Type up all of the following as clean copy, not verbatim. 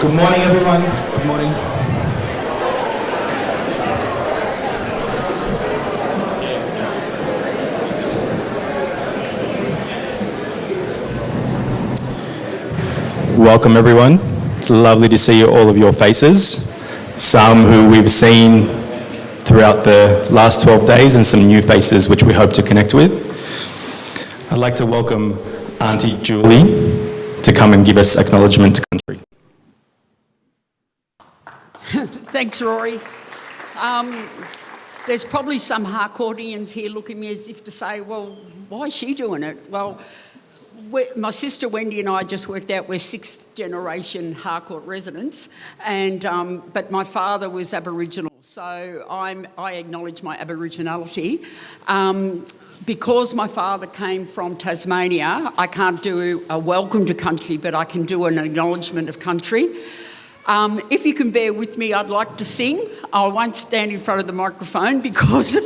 Good morning, everyone. Good morning. Welcome, everyone. It's lovely to see all of your faces. Some who we've seen throughout the last 12 days and some new faces which we hope to connect with. I'd like to welcome Auntie Julie to come and give us acknowledgement to country. Thanks, Rory. There's probably some Harcourtians here looking at me as if to say, well, why is she doing it? Well, my sister Wendy and I just worked out we're sixth generation Harcourt residents, and but my father was Aboriginal, so I acknowledge my Aboriginality. Because my father came from Tasmania, I can't do a welcome to country, but I can do an acknowledgement of country. If you can bear with me, I'd like to sing. I won't stand in front of the microphone because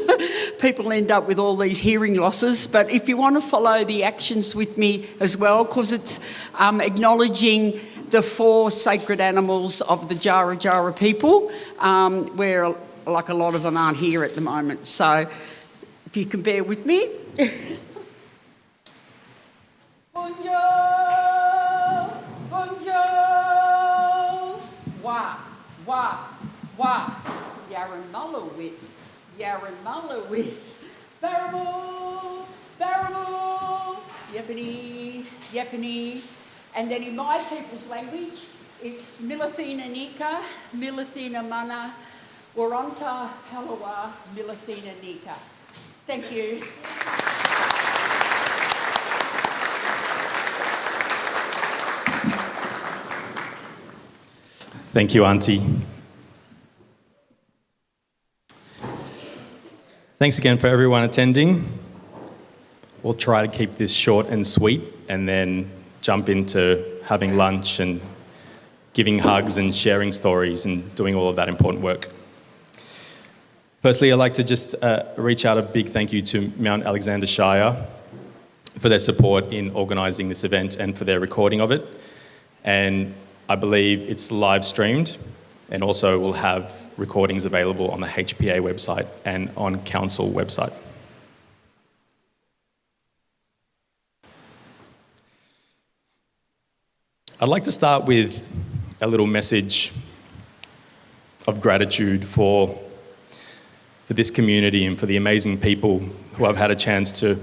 people end up with all these hearing losses. But if you want to follow the actions with me as well, because it's acknowledging the 4 sacred animals of the Jara people, where like a lot of them aren't here at the moment. So if you can bear with me. Bonjour, bonjour. Wah, Yarramullawit, Barramull, Yappity. And then in my people's language, it's Milathina Nika, Milathina Mana, Waranta Palawa, Milathina Nika. Thank you. Thank you, Auntie. Thanks again for everyone attending. We'll try to keep this short and sweet and then jump into having lunch and giving hugs and sharing stories and doing all of that important work. Firstly, I'd like to just reach out a big thank you to Mount Alexander Shire for their support in organising this event and for their recording of it. And I believe it's live streamed, and also we'll have recordings available on the HPA website and on council website. I'd like to start with a little message of gratitude for this community and for the amazing people who I've had a chance to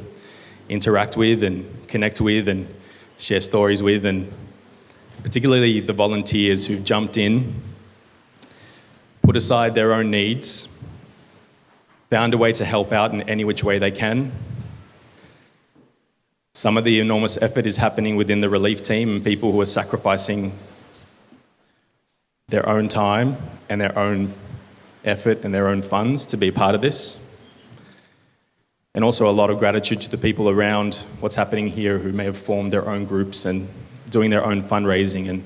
interact with and connect with and share stories with, and particularly the volunteers who've jumped in, put aside their own needs, found a way to help out in any which way they can. Some of the enormous effort is happening within the relief team and people who are sacrificing their own time and their own effort and their own funds to be part of this. And also a lot of gratitude to the people around what's happening here who may have formed their own groups and doing their own fundraising and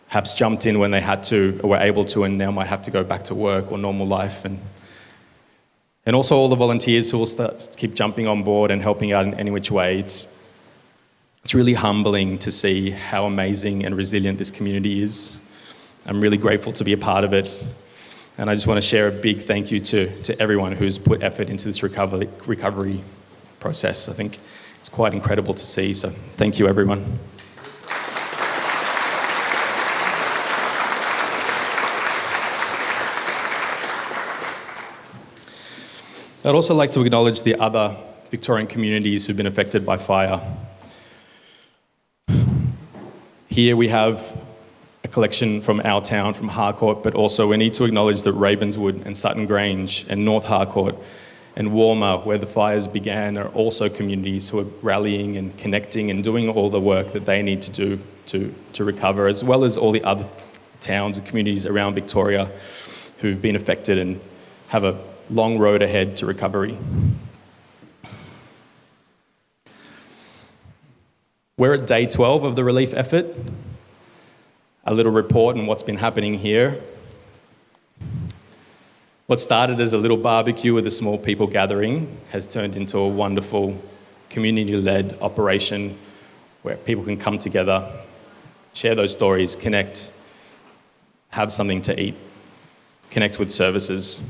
perhaps jumped in when they had to or were able to and now might have to go back to work or normal life. And also all the volunteers who will keep jumping on board and helping out in any which way. It's really humbling to see how amazing and resilient this community is. I'm really grateful to be a part of it. And I just want to share a big thank you to everyone who's put effort into this recovery process. I think it's quite incredible to see. So thank you, everyone. I'd also like to acknowledge the other Victorian communities who've been affected by fire. Here we have a collection from our town, from Harcourt, but also we need to acknowledge that Ravenswood and Sutton Grange and North Harcourt and Warmer, where the fires began, are also communities who are rallying and connecting and doing all the work that they need to do to recover, as well as all the other towns and communities around Victoria who've been affected and have a long road ahead to recovery. We're at day 12 of the relief effort. A little report on what's been happening here. What started as a little barbecue with a small people gathering has turned into a wonderful community-led operation where people can come together, share those stories, connect, have something to eat, connect with services.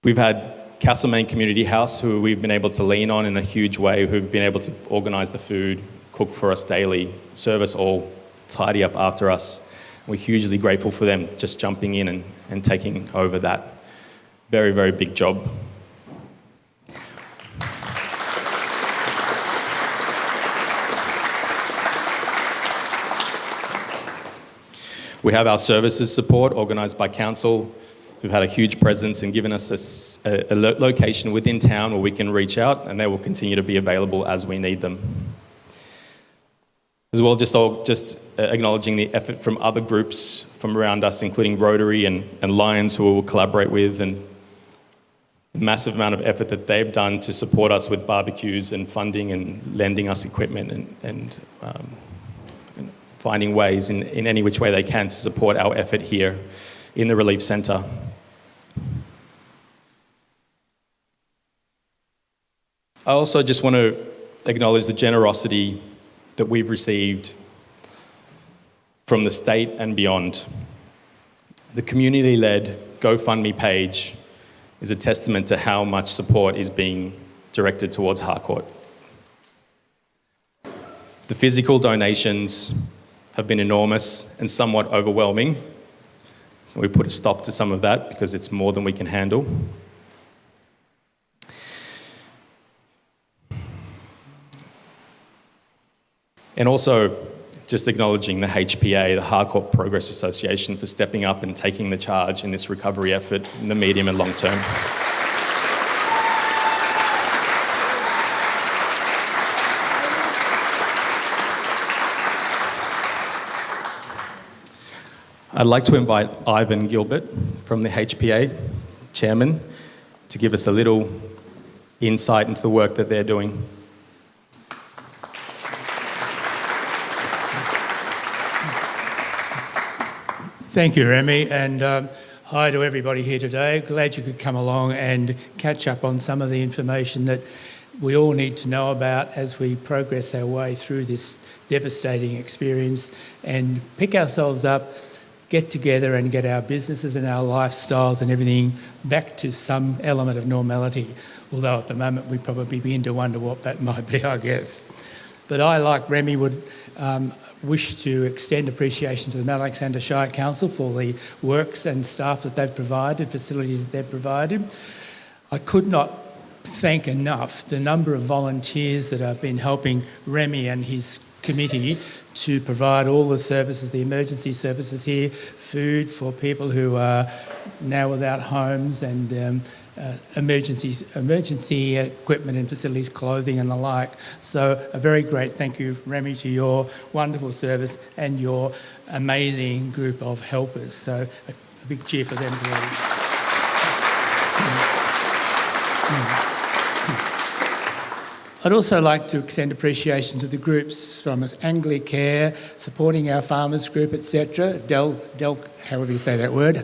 We've had Castlemaine Community House, who we've been able to lean on in a huge way, who've been able to organise the food, cook for us daily, serve us all, tidy up after us. We're hugely grateful for them just jumping in and taking over that very, very big job. We have our services support organised by council, who've had a huge presence and given us a location within town where we can reach out, and they will continue to be available as we need them. As well, just acknowledging the effort from other groups from around us, including Rotary and Lions, who we'll collaborate with, and the massive amount of effort that they've done to support us with barbecues and funding and lending us equipment and finding ways in any which way they can to support our effort here in the Relief Centre. I also just want to acknowledge the generosity that we've received from the state and beyond. The community-led GoFundMe page is a testament to how much support is being directed towards Harcourt. The physical donations have been enormous and somewhat overwhelming, so we put a stop to some of that because it's more than we can handle. And also just acknowledging the HPA, the Harcourt Progress Association, for stepping up and taking the charge in this recovery effort in the medium and long term. I'd like to invite Ivan Gilbert from the HPA, Chairman, to give us a little insight into the work that they're doing. Thank you, Remy, and hi to everybody here today. Glad you could come along and catch up on some of the information that we all need to know about as we progress our way through this devastating experience and pick ourselves up, get together and get our businesses and our lifestyles and everything back to some element of normality, although at the moment we probably begin to wonder what that might be, I guess. But I, like Remy, would wish to extend appreciation to the Mount Alexander Shire Council for the works and staff that they've provided, facilities that they've provided. I could not thank enough the number of volunteers that have been helping Remy and his committee to provide all the services, the emergency services here, food for people who are now without homes, and emergency equipment and facilities, clothing and the like. So a very great thank you, Remy, to your wonderful service and your amazing group of helpers. So a big cheer for them, please. I'd also like to extend appreciation to the groups from Anglicare, supporting our farmers group, etc. Del, however you say that word,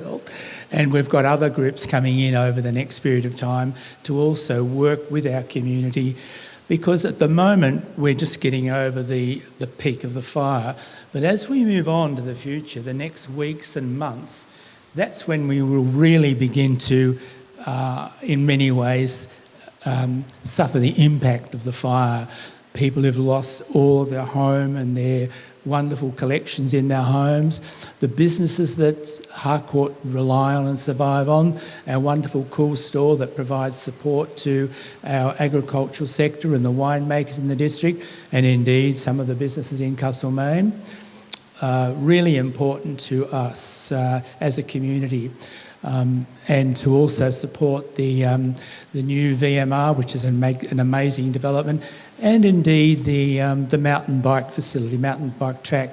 and we've got other groups coming in over the next period of time to also work with our community, because at the moment we're just getting over the peak of the fire. But as we move on to the future, the next weeks and months, that's when we will really begin to, in many ways, suffer the impact of the fire. People who've lost all of their home and their wonderful collections in their homes, the businesses that Harcourt rely on and survive on, our wonderful cool store that provides support to our agricultural sector and the winemakers in the district, and indeed some of the businesses in Castlemaine. Really important to us as a community. And to also support the new VMR, which is an amazing development, and indeed the mountain bike facility, mountain bike track.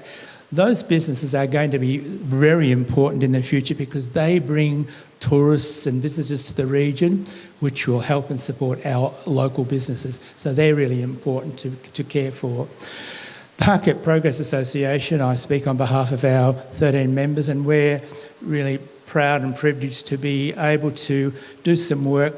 Those businesses are going to be very important in the future because they bring tourists and visitors to the region, which will help and support our local businesses. So they're really important to care for. Harcourt Progress Association, I speak on behalf of our 13 members, and we're really proud and privileged to be able to do some work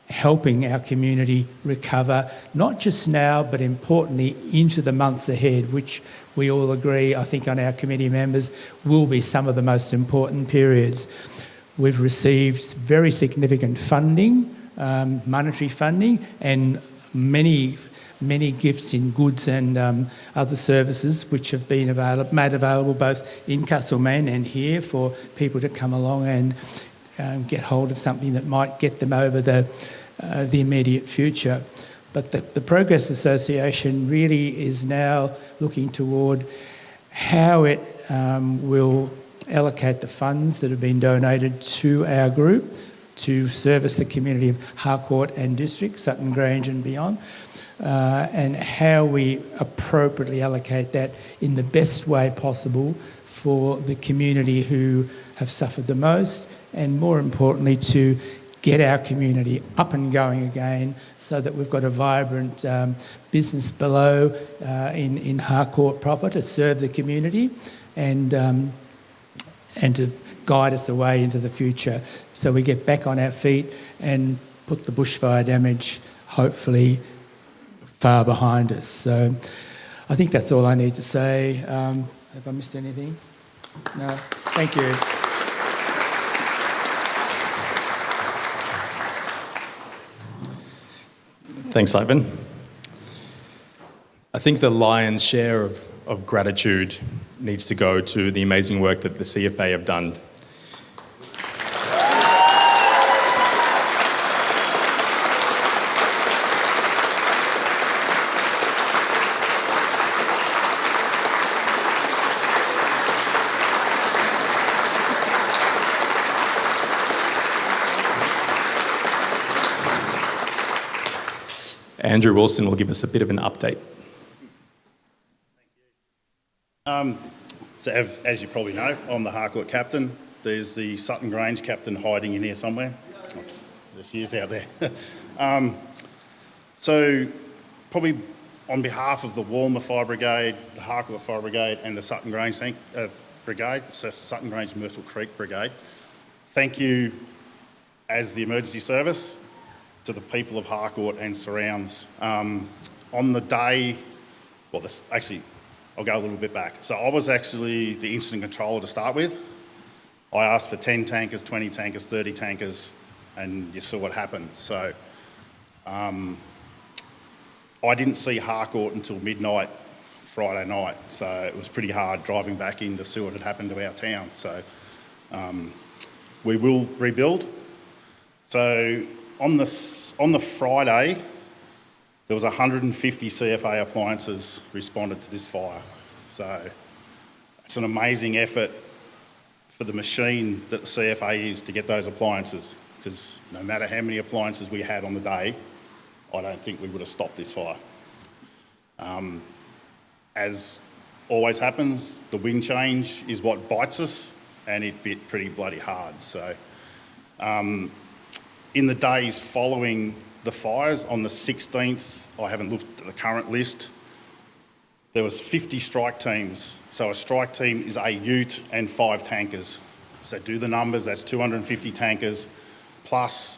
helping our community recover, not just now, but importantly into the months ahead, which we all agree, I think on our committee members, will be some of the most important periods. We've received very significant funding, monetary funding, and many gifts in goods and other services which have been made available both in Castlemaine and here for people to come along and get hold of something that might get them over the immediate future. But the Progress Association really is now looking toward how it will allocate the funds that have been donated to our group to service the community of Harcourt and District, Sutton Grange and beyond, and how we appropriately allocate that in the best way possible for the community who have suffered the most, and more importantly to get our community up and going again so that we've got a vibrant business below in Harcourt proper to serve the community and to guide us away into the future so we get back on our feet and put the bushfire damage hopefully far behind us. So I think that's all I need to say. Have I missed anything? No? Thank you. Thanks, Ivan. I think the lion's share of gratitude needs to go to the amazing work that the CFA have done. Andrew Wilson will give us a bit of an update. So as you probably know, I'm the Harcourt captain. There's the Sutton Grange captain hiding in here somewhere. There she is out there. So probably on behalf of the Walmer Fire Brigade, the Harcourt Fire Brigade and the Sutton Grange Brigade, so Sutton Grange Myrtle Creek Brigade, thank you as the emergency service to the people of Harcourt and surrounds. On the day, actually, I'll go a little bit back. So I was actually the incident controller to start with. I asked for 10 tankers, 20 tankers, 30 tankers, and you saw what happened. So I didn't see Harcourt until midnight Friday night. So it was pretty hard driving back in to see what had happened to our town. So we will rebuild. So on the Friday, there was 150 CFA appliances responded to this fire. So it's an amazing effort for the machine that the CFA is to get those appliances, because no matter how many appliances we had on the day, I don't think we would have stopped this fire. As always happens, the wind change is what bites us, and it bit pretty bloody hard. So in the days following the fires, on the 16th, I haven't looked at the current list, there was 50 strike teams. So a strike team is a ute and 5 tankers. So do the numbers, that's 250 tankers plus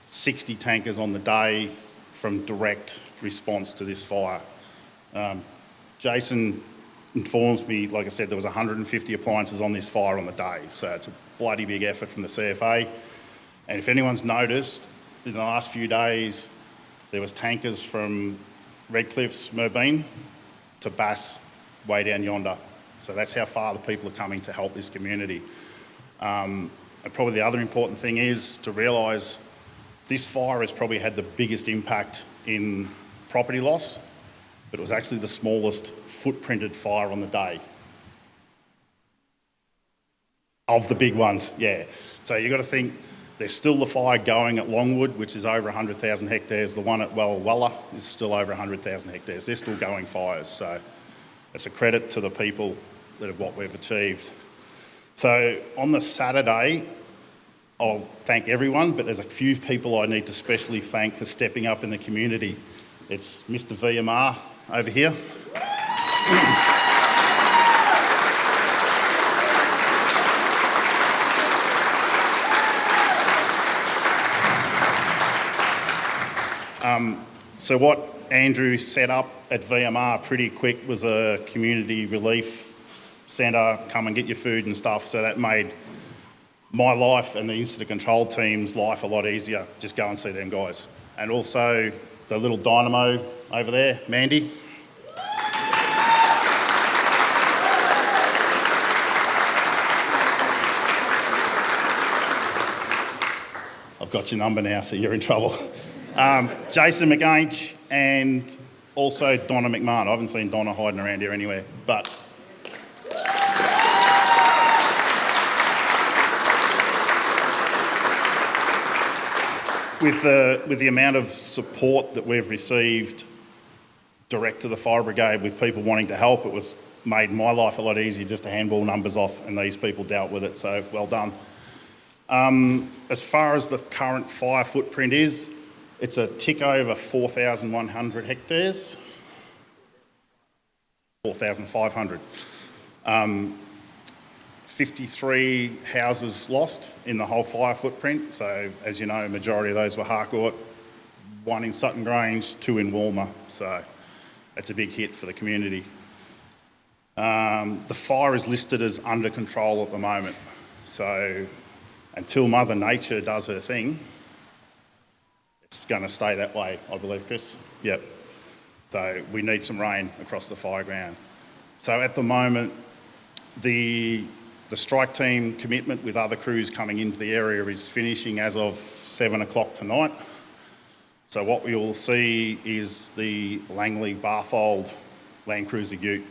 60 tankers on the day from direct response to this fire. Jason informs me, like I said, there was 150 appliances on this fire on the day. So it's a bloody big effort from the CFA. And if anyone's noticed, in the last few days, there was tankers from Redcliffe's Merbeen to Bass way down yonder. So that's how far the people are coming to help this community. And probably the other important thing is to realise this fire has probably had the biggest impact in property loss, but it was actually the smallest footprinted fire on the day. Of the big ones, yeah. So you've got to think, there's still the fire going at Longwood, which is over 100,000 hectares. The one at Walla is still over 100,000 hectares. They're still going fires. So it's a credit to the people that of what we've achieved. So on the Saturday, I'll thank everyone, but there's a few people I need to specially thank for stepping up in the community. It's Mr. VMR over here. So what Andrew set up at VMR pretty quick was a community relief centre, come and get your food and stuff. So that made my life and the incident control team's life a lot easier. Just go and see them guys. And also the little dynamo over there, Mandy. I've got your number now, so you're in trouble. Jason McAinch and also Donna McMahon. I haven't seen Donna hiding around here anywhere, but with the amount of support that we've received direct to the fire brigade with people wanting to help, it was made my life a lot easier just to handball numbers off, and these people dealt with it, so well done. As far as the current fire footprint is, it's a tick over 4,100 hectares. 4,500. 53 houses lost in the whole fire footprint. So, as you know, a majority of those were Harcourt, 1 in Sutton Grange, 2 in Walmer. So, that's a big hit for the community. The fire is listed as under control at the moment. So, until Mother Nature does her thing, it's going to stay that way, I believe, Chris. Yep. So we need some rain across the fire ground. So at the moment, the strike team commitment with other crews coming into the area is finishing as of 7 o'clock tonight. So what we will see is the Langley Barthold Land Cruiser Ute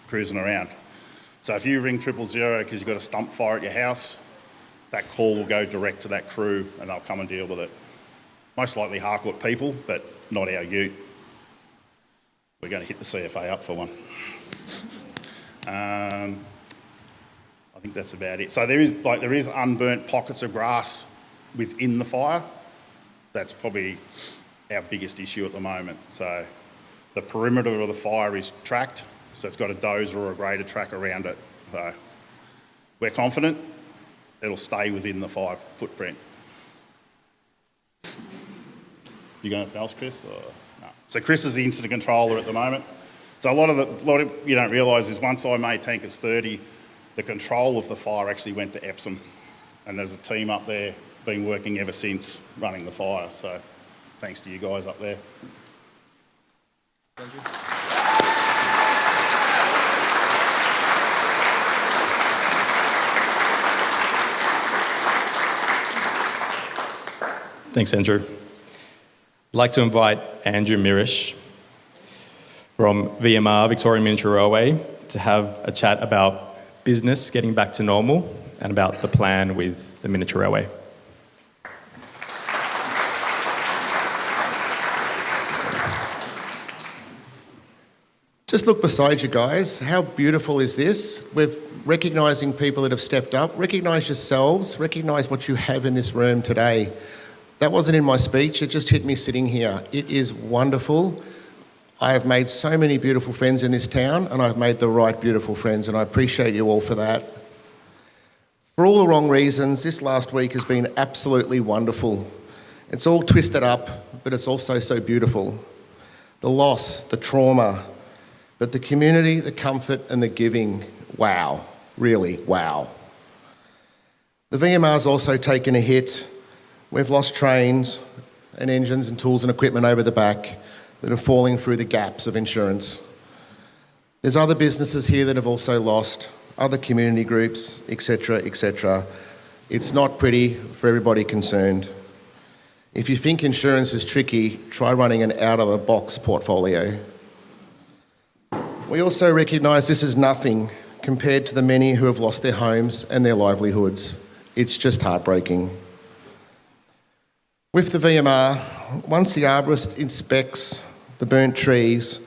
cruising around. So if you ring 000 because you've got a stump fire at your house, that call will go direct to that crew and they'll come and deal with it. Most likely Harcourt people, but not our ute. We're going to hit the CFA up for one. I think that's about it. So there is unburnt pockets of grass within the fire. That's probably our biggest issue at the moment. So the perimeter of the fire is tracked, so it's got a dozer or a grader track around it. So we're confident it'll stay within the fire footprint. You got anything else, Chris? Or no? So Chris is the incident controller at the moment. So a lot of you don't realise is once I made tankers 30, the control of the fire actually went to Epsom, and there's a team up there been working ever since running the fire. So thanks to you guys up there. Thank you. Thanks, Andrew. I'd like to invite Andrew Mirish from VMR, Victorian Miniature Railway, to have a chat about business getting back to normal and about the plan with the Miniature Railway. Just look beside you guys. How beautiful is this? We're recognising people that have stepped up. Recognise yourselves. Recognise what you have in this room today. That wasn't in my speech. It just hit me sitting here. It is wonderful. I have made so many beautiful friends in this town, and I've made the right beautiful friends, and I appreciate you all for that. For all the wrong reasons, this last week has been absolutely wonderful. It's all twisted up, but it's also so beautiful. The loss, the trauma, but the community, the comfort and the giving, wow, really, wow. The VMR's also taken a hit. We've lost trains and engines and tools and equipment over the back that are falling through the gaps of insurance. There's other businesses here that have also lost, other community groups, etc., etc. It's not pretty for everybody concerned. If you think insurance is tricky, try running an out-of-the-box portfolio. We also recognise this is nothing compared to the many who have lost their homes and their livelihoods. It's just heartbreaking. With the VMR, once the arborist inspects the burnt trees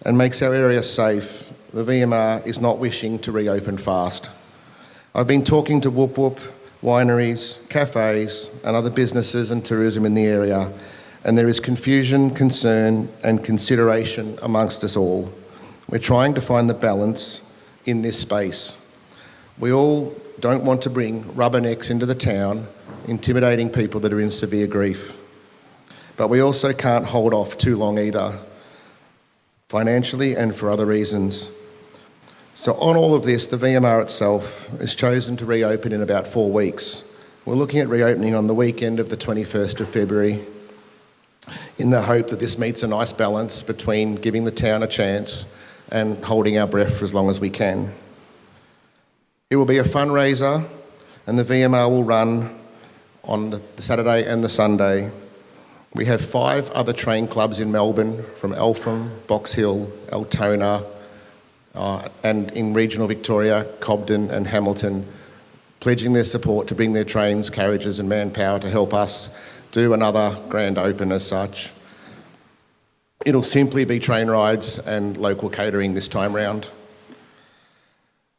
and makes our area safe, the VMR is not wishing to reopen fast. I've been talking to Whoop Whoop, wineries, cafes and other businesses and tourism in the area, and there is confusion, concern and consideration amongst us all. We're trying to find the balance in this space. We all don't want to bring rubbernecks into the town, intimidating people that are in severe grief. But we also can't hold off too long either, financially and for other reasons. So on all of this, the VMR itself is chosen to reopen in about 4 weeks. We're looking at reopening on the weekend of the 21st of February in the hope that this meets a nice balance between giving the town a chance and holding our breath for as long as we can. It will be a fundraiser, and the VMR will run on the Saturday and the Sunday. We have 5 other train clubs in Melbourne, from Eltham, Box Hill, Altona, and in regional Victoria, Cobden and Hamilton, pledging their support to bring their trains, carriages and manpower to help us do another grand open as such. It'll simply be train rides and local catering this time round.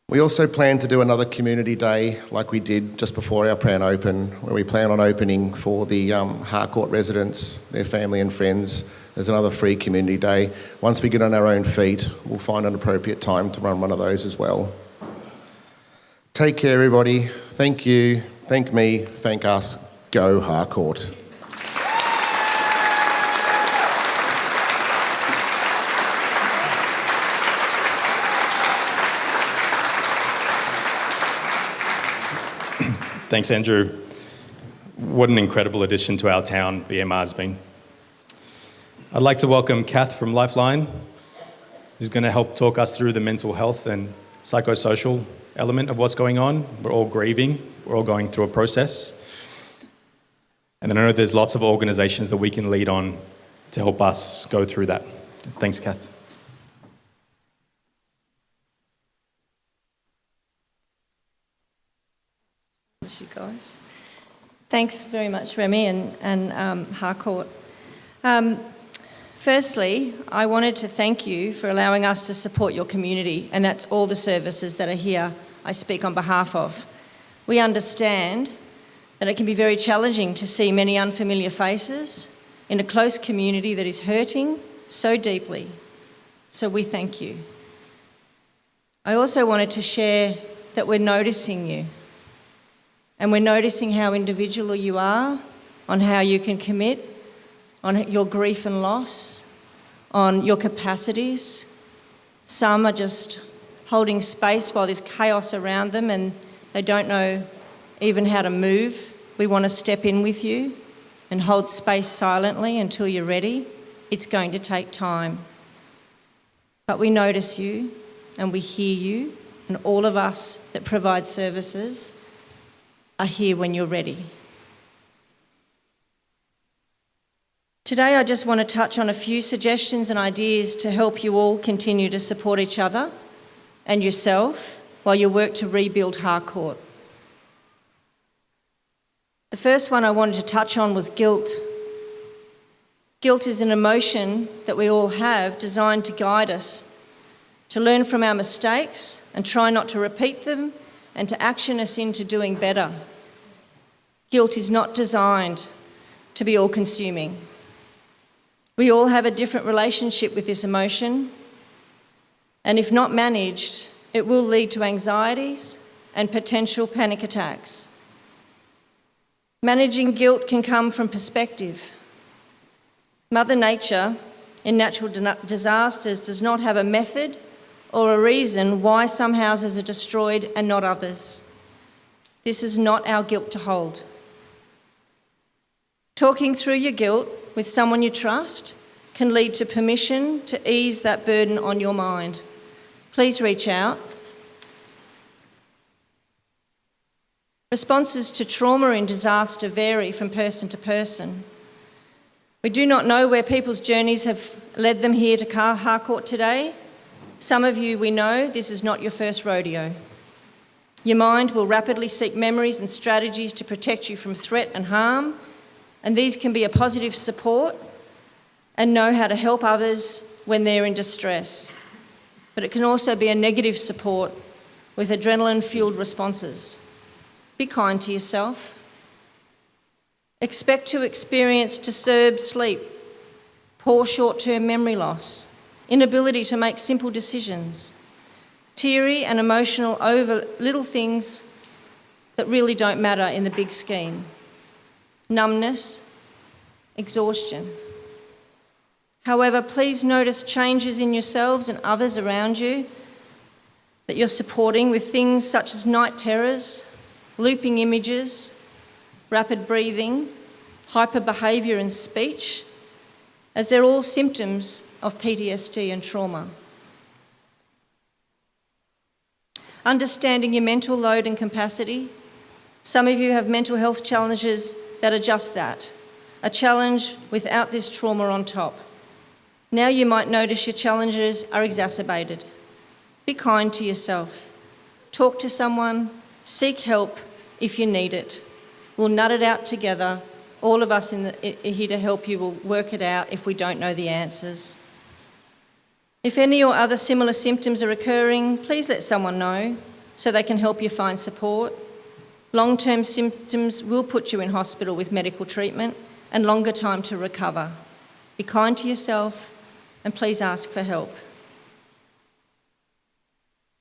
We also plan to do another community day like we did just before our Pran Open, where we plan on opening for the Harcourt residents, their family and friends. There's another free community day. Once we get on our own feet, we'll find an appropriate time to run one of those as well. Take care, everybody. Thank you. Thank me. Thank us. Go Harcourt. Thanks, Andrew. What an incredible addition to our town VMR's been. I'd like to welcome Kath from Lifeline, who's going to help talk us through the mental health and psychosocial element of what's going on. We're all grieving. We're all going through a process. And then I know there's lots of organisations that we can lead on to help us go through that. Thanks, Kath. You guys. Thanks very much, Remy and Harcourt. Firstly, I wanted to thank you for allowing us to support your community, and that's all the services that are here I speak on behalf of. We understand that it can be very challenging to see many unfamiliar faces in a close community that is hurting so deeply. So we thank you. I also wanted to share that we're noticing you. And we're noticing how individual you are, on how you can commit, on your grief and loss, on your capacities. Some are just holding space while there's chaos around them and they don't know even how to move. We want to step in with you and hold space silently until you're ready. It's going to take time. But we notice you and we hear you, and all of us that provide services are here when you're ready. Today I just want to touch on a few suggestions and ideas to help you all continue to support each other and yourself while you work to rebuild Harcourt. The first one I wanted to touch on was guilt. Guilt is an emotion that we all have, designed to guide us, to learn from our mistakes and try not to repeat them, and to action us into doing better. Guilt is not designed to be all-consuming. We all have a different relationship with this emotion, and if not managed, it will lead to anxieties and potential panic attacks. Managing guilt can come from perspective. Mother Nature, in natural disasters, does not have a method or a reason why some houses are destroyed and not others. This is not our guilt to hold. Talking through your guilt with someone you trust can lead to permission to ease that burden on your mind. Please reach out. Responses to trauma and disaster vary from person to person. We do not know where people's journeys have led them here to Harcourt today. Some of you, we know this is not your first rodeo. Your mind will rapidly seek memories and strategies to protect you from threat and harm, and these can be a positive support and know how to help others when they're in distress. But it can also be a negative support with adrenaline-fueled responses. Be kind to yourself. Expect to experience disturbed sleep, poor short-term memory loss, inability to make simple decisions, teary and emotional over little things that really don't matter in the big scheme, numbness, exhaustion. However, please notice changes in yourselves and others around you that you're supporting with things such as night terrors, looping images, rapid breathing, hyperbehaviour and speech, as they're all symptoms of PTSD and trauma. Understanding your mental load and capacity. Some of you have mental health challenges that are just that, a challenge without this trauma on top. Now you might notice your challenges are exacerbated. Be kind to yourself. Talk to someone, seek help if you need it. We'll nut it out together. All of us here to help you will work it out if we don't know the answers. If any or other similar symptoms are occurring, please let someone know so they can help you find support. Long-term symptoms will put you in hospital with medical treatment and longer time to recover. Be kind to yourself and please ask for help.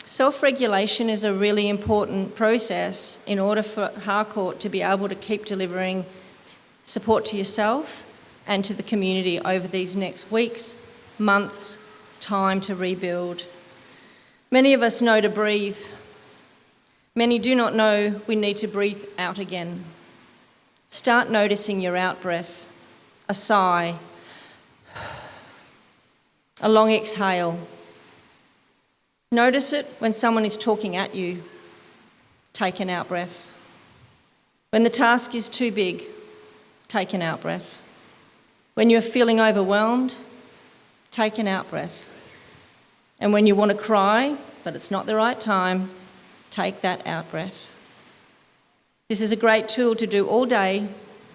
Self-regulation is a really important process in order for Harcourt to be able to keep delivering support to yourself and to the community over these next weeks, months, time to rebuild. Many of us know to breathe. Many do not know we need to breathe out again. Start noticing your out-breath, a sigh, a long exhale. Notice it when someone is talking at you. Take an out-breath. When the task is too big, take an out-breath. When you're feeling overwhelmed, take an out-breath. And when you want to cry, but it's not the right time, take that out-breath. This is a great tool to do all day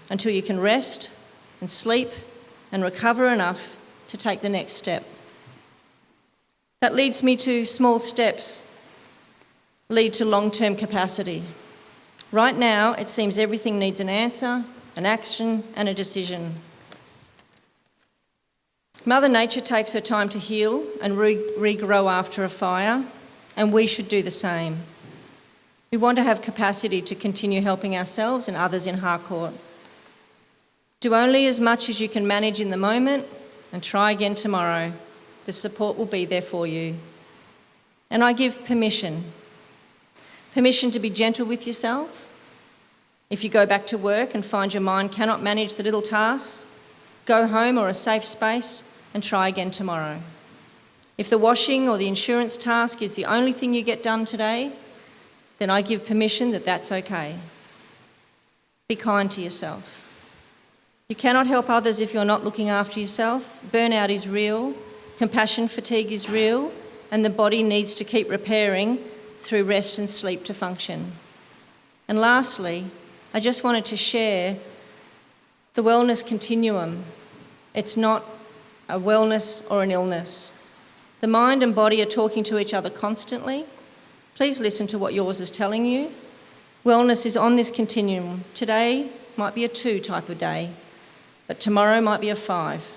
until you can rest and sleep and recover enough to take the next step. That leads me to small steps lead to long-term capacity. Right now, it seems everything needs an answer, an action, and a decision. Mother Nature takes her time to heal and regrow after a fire, and we should do the same. We want to have capacity to continue helping ourselves and others in Harcourt. Do only as much as you can manage in the moment and try again tomorrow. The support will be there for you. And I give permission. Permission to be gentle with yourself. If you go back to work and find your mind cannot manage the little tasks, go home or a safe space and try again tomorrow. If the washing or the insurance task is the only thing you get done today, then I give permission that that's okay. Be kind to yourself. You cannot help others if you're not looking after yourself. Burnout is real, compassion fatigue is real, and the body needs to keep repairing through rest and sleep to function. And lastly, I just wanted to share the wellness continuum. It's not a wellness or an illness. The mind and body are talking to each other constantly. Please listen to what yours is telling you. Wellness is on this continuum. Today might be a 2 type of day, but tomorrow might be a 5.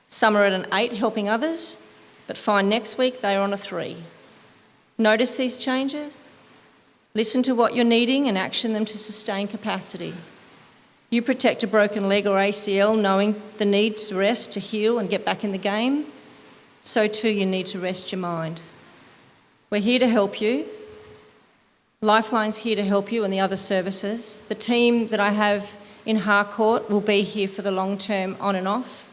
Some are at an 8 helping others, but find next week they are on a 3. Notice these changes. Listen to what you're needing and action them to sustain capacity. You protect a broken leg or ACL knowing the need to rest, to heal and get back in the game. So too you need to rest your mind. We're here to help you. Lifeline's here to help you and the other services. The team that I have in Harcourt will be here for the long term on and off.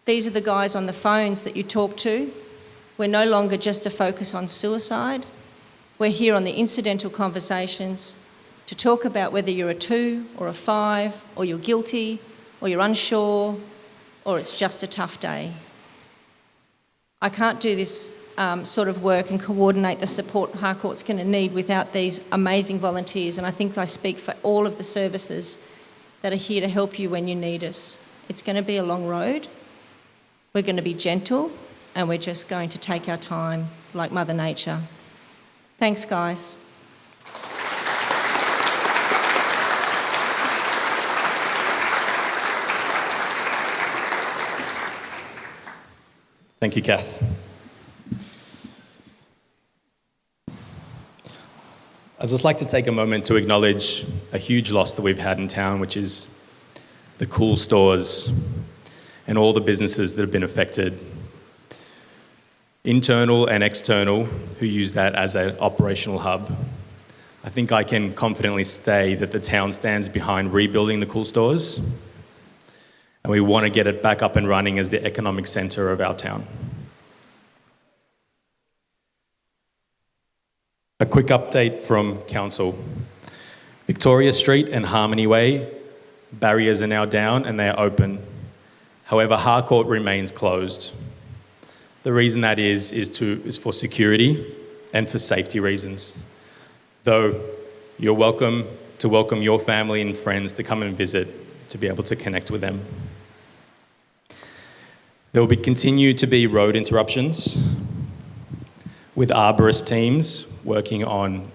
These are the guys on the phones that you talk to. We're no longer just a focus on suicide. We're here on the incidental conversations to talk about whether you're a 2 or a 5, or you're guilty, or you're unsure, or it's just a tough day. I can't do this sort of work and coordinate the support Harcourt's going to need without these amazing volunteers, and I think I speak for all of the services that are here to help you when you need us. It's going to be a long road. We're going to be gentle, and we're just going to take our time like Mother Nature. Thanks, guys. Thank you, Kath. I'd just like to take a moment to acknowledge a huge loss that we've had in town, which is the cool stores, and all the businesses that have been affected, internal and external, who use that as an operational hub. I think I can confidently say that the town stands behind rebuilding the cool stores, and we want to get it back up and running as the economic centre of our town. A quick update from Council. Victoria Street and Harmony Way, barriers are now down and they are open. However, Harcourt remains closed. The reason that is for security and for safety reasons. Though you're welcome to welcome your family and friends to come and visit, to be able to connect with them. There will continue to be road interruptions with arborist teams working on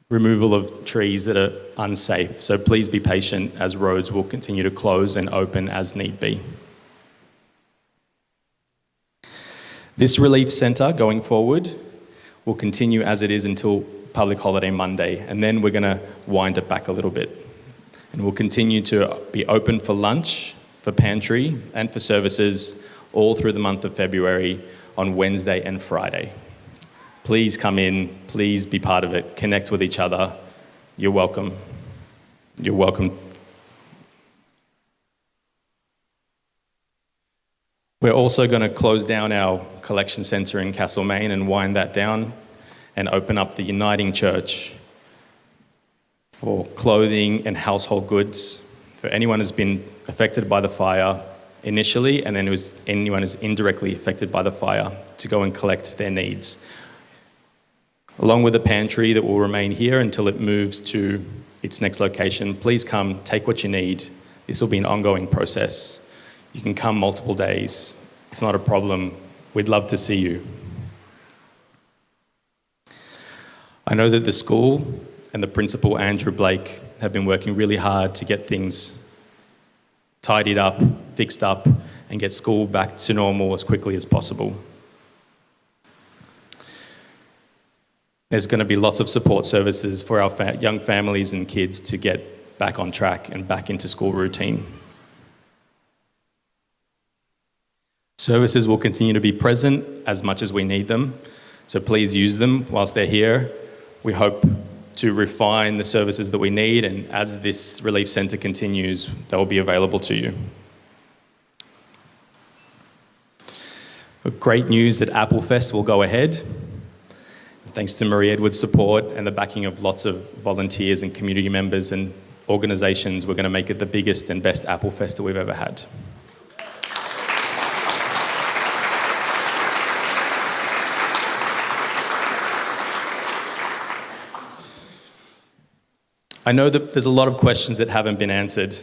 removal of trees that are unsafe. So please be patient as roads will continue to close and open as need be. This relief centre going forward will continue as it is until public holiday Monday, and then we're going to wind it back a little bit. And we'll continue to be open for lunch, for pantry, and for services all through the month of February on Wednesday and Friday. Please come in, please be part of it, connect with each other. You're welcome. You're welcome. We're also going to close down our collection centre in Castlemaine and wind that down and open up the Uniting Church for clothing and household goods for anyone who's been affected by the fire initially, and then anyone who's indirectly affected by the fire to go and collect their needs. Along with the pantry that will remain here until it moves to its next location. Please come, take what you need. This will be an ongoing process. You can come multiple days. It's not a problem. We'd love to see you. I know that the school and the principal, Andrew Blake, have been working really hard to get things tidied up, fixed up, and get school back to normal as quickly as possible. There's going to be lots of support services for our young families and kids to get back on track and back into school routine. Services will continue to be present as much as we need them, so please use them whilst they're here. We hope to refine the services that we need, and as this relief centre continues, they will be available to you. Great news that Applefest will go ahead. Thanks to Marie Edwards' support and the backing of lots of volunteers and community members and organisations, we're going to make it the biggest and best Applefest that we've ever had. I know that there's a lot of questions that haven't been answered,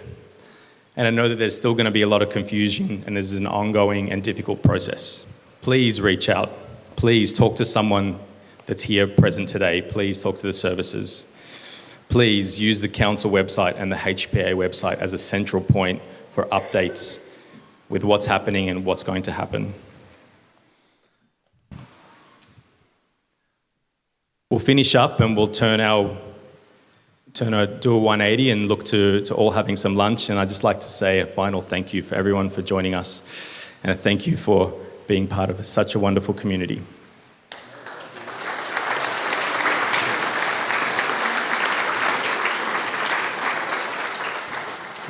and I know that there's still going to be a lot of confusion, and this is an ongoing and difficult process. Please reach out. Please talk to someone that's here present today. Please talk to the services. Please use the council website and the HPA website as a central point for updates with what's happening and what's going to happen. We'll finish up and we'll do a 180 and look to all having some lunch. And I'd just like to say a final thank you for everyone for joining us, and a thank you for being part of such a wonderful community.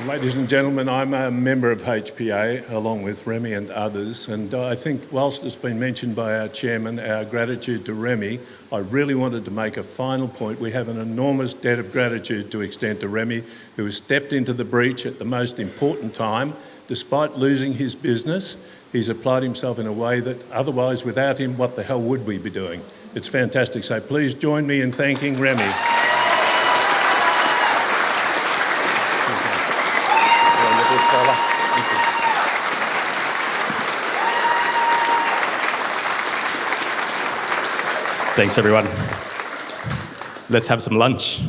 Ladies and gentlemen, I'm a member of HPA along with Remy and others, and I think whilst it's been mentioned by our chairman, our gratitude to Remy, I really wanted to make a final point. We have an enormous debt of gratitude to extend to Remy, who has stepped into the breach at the most important time. Despite losing his business, he's applied himself in a way that otherwise without him, what the hell would we be doing? It's fantastic. So please join me in thanking Remy. Thanks, everyone. Let's have some lunch.